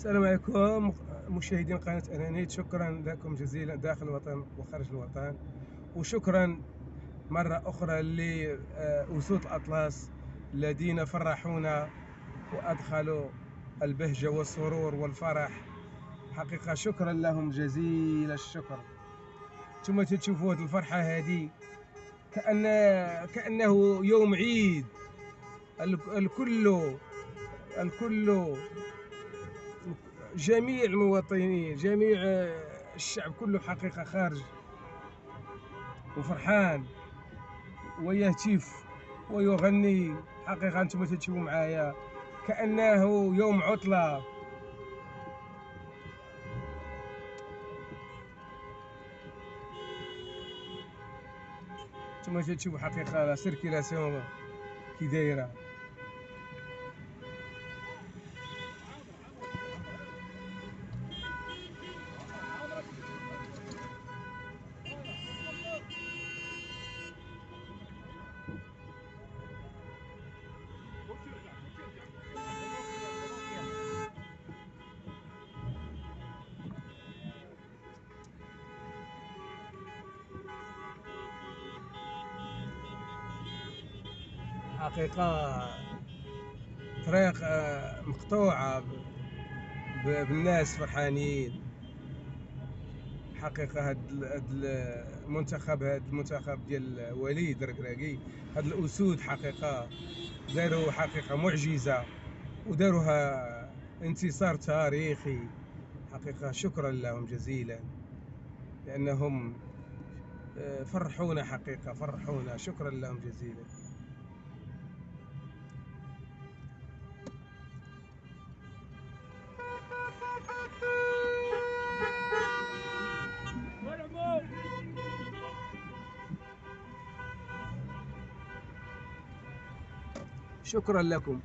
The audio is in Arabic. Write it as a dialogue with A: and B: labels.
A: السلام عليكم مشاهدين قناة أنانيت، شكرا لكم جزيلا داخل الوطن وخارج الوطن، وشكرا مرة أخرى لأسود الأطلس الذين فرحونا وأدخلوا البهجة والسرور والفرح. حقيقة شكرا لهم جزيل الشكر. ثم تشوفوا هذه الفرحة هذه كأنه يوم عيد. الكل جميع المواطنين، جميع الشعب كله حقيقة خارج وفرحان ويهتف ويغني. حقيقة انتم تشوفوا معايا كأنه يوم عطلة. انتم تشوفوا حقيقة لا سيركيلاسيون كي دايرة. حقيقة طريق مقطوعة بالناس فرحانين. حقيقة هاد المنتخب ديال وليد الركراكي، هاد الأسود حقيقة داروا حقيقة معجزة وداروها انتصار تاريخي. حقيقة شكرا لهم جزيلا لأنهم فرحونا، حقيقة فرحونا، شكرا لهم جزيلا. شكرا لكم.